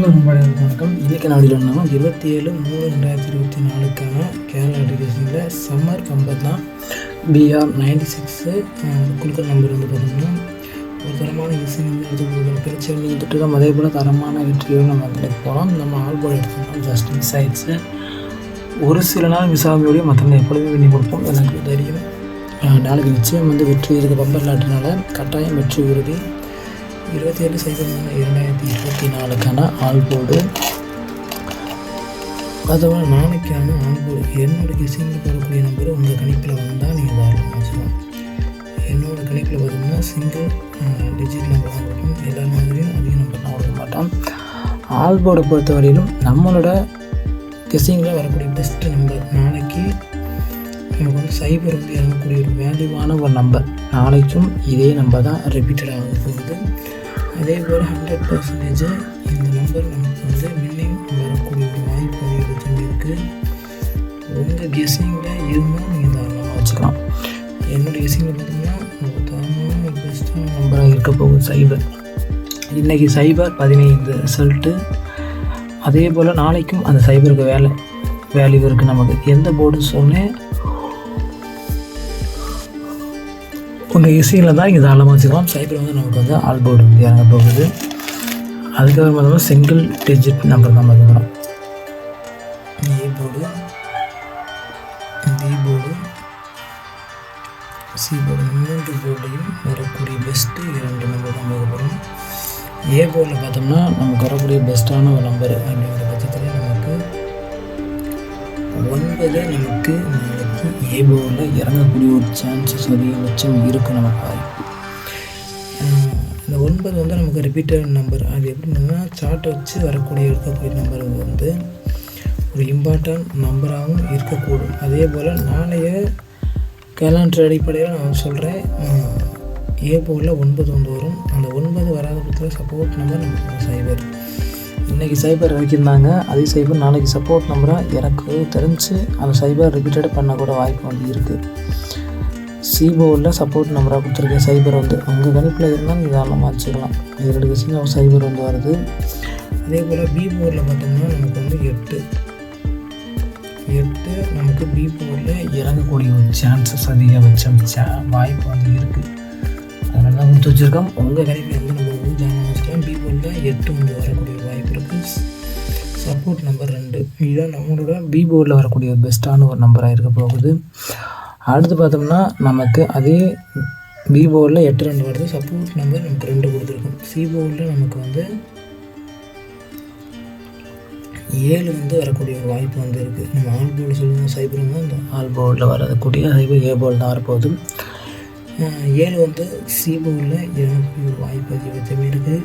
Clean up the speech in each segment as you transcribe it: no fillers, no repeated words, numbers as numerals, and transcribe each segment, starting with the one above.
Hello வணக்கம். இன்றைக்கி நாடில் என்னன்னா 27/3/2024க்கான கேரளா எஜுகேஷனில் சம்மர் 50 தான். BR96 குழுக்கள் நம்பர் வந்து பார்த்திங்கன்னா ஒரு தரமான ஈஸி வந்து எடுத்து கொடுக்குற பிரச்சனை நீங்கள் தொட்டுக்கலாம். அதே போல் தரமான வெற்றியும் நம்ம வந்து போகலாம். நம்ம ஆல்போர்டு எடுத்துக்கலாம். ஜஸ்ட் மிஸ் ஆகிடுச்சு. ஒரு சில நாள் மிஸ் ஆகியோடய மற்றவங்க எப்பொழுதுமே பண்ணி கொடுப்போம். எனக்கு தெரியும். நாளைக்கு நிச்சயம் வந்து வெற்றி இருக்குது. பம்பர் லாட்டினால கட்டாயம் வெற்றி உறுதி. 27/3/2024க்கான ஆல்போர்டு. அதோட நாளைக்கான ஆல்போர்டு என்னோடய கிசிங்கில் போடக்கூடிய நம்பர் உங்கள் கணிப்பில் வந்தால் நீங்கள் தாராளமாக வச்சுக்கலாம். என்னோடய கணிப்பில் பார்த்தீங்கன்னா சிங்கிள் டிஜிட் நம்பர் தான் கொடுக்கும். எல்லா மாதிரியும் அதிக நம்பர் தான் கொடுக்க மாட்டோம். ஆல்போர்டை பொறுத்தவரையிலும் நம்மளோட கிசிங்கில் வரக்கூடிய பெஸ்ட்டு நம்பர் நாளைக்கு நமக்கு வந்து சைபர் வந்து இறங்கக்கூடிய ஒரு வேல்யூவான ஒரு நம்பர். நாளைக்கும் இதே நம்பர் தான் ரிப்பீட்டட் ஆக போகுது. அதே போல் 100% இந்த நம்பர் நமக்கு வந்து மின்னிங் வரக்கூடிய ஒரு வாய்ப்பு இருக்குது. உங்கள் கெஸ்ஸிங்கில் இருந்தால் நீங்கள் தாராளமாக வச்சுக்கலாம். என்னோடய கெஸ்ஸிங்கில் பார்த்திங்கன்னா ஒரு தரமான பெஸ்ட்டான நம்பராக இருக்க போகுது சைபர். இன்றைக்கி சைபர் 15 ரிசல்ட்டு. அதே போல் நாளைக்கும் அந்த சைபருக்கு வேல்யூ இருக்குது. நமக்கு எந்த போர்டு சொன்னேன் உங்கள் இசையில் தான் இங்கே தாராளமாக வச்சுக்கலாம். சைபர் வந்து நமக்கு வந்து ஆல்போர்டு வந்து இறங்க போகுது. அதுக்கப்புறம் பார்த்தோம்னா சிங்கிள் டிஜிட் நம்பர் தான் பார்த்துக்கிறோம். A board, B board, C board 3 போர்டையும் வரக்கூடிய பெஸ்ட்டு 2 நம்பர் தான் பார்க்க போகிறோம். ஏ போர்டில் பார்த்தோம்னா நமக்கு வரக்கூடிய பெஸ்ட்டான ஒரு நம்பர் அப்படிங்கிற பட்சத்தில் நமக்கு 9 நமக்கு நாளைக்கு ஏ போர்டில் இறங்கக்கூடிய ஒரு சான்சஸ் அதிகபட்சம் இருக்குது நமக்கு வாய்ப்பு. இந்த 9 வந்து நமக்கு ரிப்பீட்டட் நம்பர். அது எப்படின்னா சார்ட்டை வச்சு இருக்கக்கூடிய நம்பர் வந்து ஒரு இம்பார்ட்டன்ட் நம்பராகவும் இருக்கக்கூடும். அதே போல் நாளைய கேலண்டர் அடிப்படையில் நான் சொல்கிறேன். ஏ போர்டில் 9 வந்து வரும். அந்த 9 வராத பட்சத்தில் சப்போர்ட் நம்பர் நமக்கு சைபர். இன்றைக்கி சைபர் இறக்கியிருந்தாங்க. அதே சைபர் நாளைக்கு சப்போர்ட் நம்பராக எனக்கு தெரிஞ்சு அந்த சைபர் ரிப்பீட்டட் பண்ணக்கூட வாய்ப்பு வந்து இருக்குது. சி போர்டில் சப்போர்ட் நம்பராக கொடுத்துருக்கேன். சைபர் வந்து உங்கள் கணிப்பில் இருந்தால் நீங்கள் தாராளமாக வச்சுக்கலாம். 2 கட்சியும் சைபர் வந்து வருது. அதே போல் பி போர்டில் பார்த்தோம்னா நமக்கு வந்து 8 நமக்கு பி போர்டில் இறங்கக்கூடிய ஒரு சான்சஸ் அதிகபட்சம் வாய்ப்பு வந்து இருக்குது. அதனால தான் கொடுத்து வச்சுருக்கோம். உங்கள் கணிப்பில் எந்த நம்பர் வந்து தாராளமாக வச்சுக்கலாம். பி போர்டில் 8 வந்து வரக்கூடிய வாய்ப்பு இருக்குது. சப்போர்ட் நம்பர் 2 இதுதான் நம்மளோட பி போர்டில் வரக்கூடிய ஒரு பெஸ்ட்டான ஒரு நம்பராக இருக்க போகுது. அடுத்து பார்த்தோம்னா நமக்கு அதே பி போர்டில் 8 2 வருது. சப்போர்ட் நம்பர் நமக்கு 2 கொடுத்துருக்கோம். சி போர்டில் நமக்கு வந்து 7 வந்து வரக்கூடிய ஒரு வாய்ப்பு வந்து இருக்குது. நம்ம ஆல் போர்டு சொல்லுவோம் சைபர் வந்து அந்த ஆல் போர்டில் வரக்கூடிய சைபர் ஏ போர்டு தான் வரப்போகுது. 7 வந்து சி போர்டில் இறங்கக்கூடிய ஒரு வாய்ப்பு அதிகபட்சமே இருக்குது.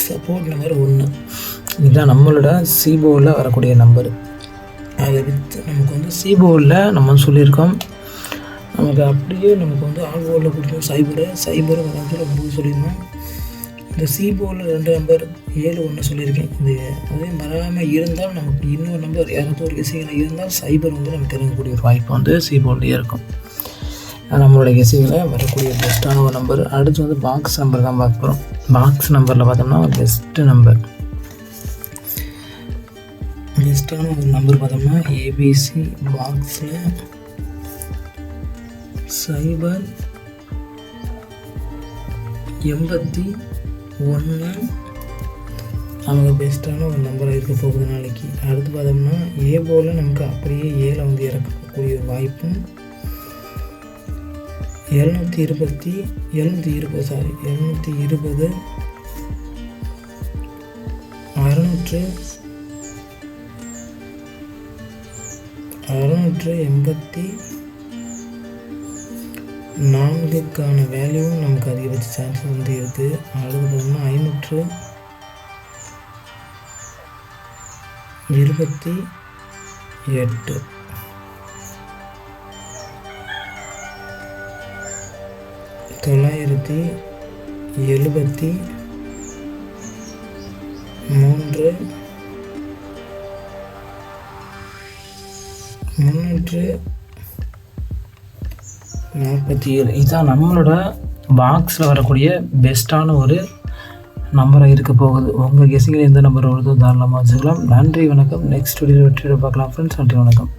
சப்போர்ட் நம்பர் 1 இதுதான் நம்மளோட சி போர்டில் வரக்கூடிய நம்பர். அதை விற்று நமக்கு வந்து சி போர்டில் நம்ம சொல்லியிருக்கோம். நமக்கு அப்படியே நமக்கு வந்து ஆல் போர்டில் கொடுத்தோம் சைபர் வந்து ரொம்ப சொல்லியிருந்தோம். இந்த சி போர்டில் 2 நம்பர் 7 1 சொல்லியிருக்கேன். இது அதே வராமல் இருந்தால் நமக்கு இன்னொரு நம்பர் யாராவது கெஸிங்கில் இருந்தால் சைபர் வந்து நமக்கு இறங்கக்கூடிய ஒரு வாய்ப்பு வந்து சி போர்டில் இருக்கும். நம்மளுடைய கெஸிங்கில் வரக்கூடிய பெஸ்ட்டான ஒரு நம்பர். அடுத்து வந்து பாக்ஸ் நம்பர் தான் பார்க்க போகிறோம். பாக்ஸ் நம்பரில் பார்த்தோம்னா ஒரு பெஸ்ட்டு நம்பர். பெஸ்ட்டான ஒரு நம்பர் பார்த்தோம்னா ஏபிசி பாக்ஸில் சைபர் 81 நமக்கு பெஸ்ட்டான ஒரு நம்பராக இருக்க போகுது நாளைக்கு. அடுத்து பார்த்தோம்னா ஏ போல் நமக்கு அப்படியே 7 வந்து இறக்கக்கூடிய ஒரு வாய்ப்பும் 720 686 684க்கான வேல்யூவும் நமக்கு அதிகபட்ச சான்ஸ் வந்து இருக்குது. அடுத்து பார்த்தோம்னா 528 973 347 இதுதான் நம்மளோட பாக்ஸில் வரக்கூடிய பெஸ்ட்டான ஒரு நம்பராக இருக்க போகுது. உங்கள் கெஸ்ஸிங்கில் எந்த நம்பர் வருதோ தாராளமாக வச்சுக்கலாம். நன்றி, வணக்கம். நெக்ஸ்ட் வீடியோ வெற்றியோட பார்க்கலாம் ஃப்ரெண்ட்ஸ். நன்றி, வணக்கம்.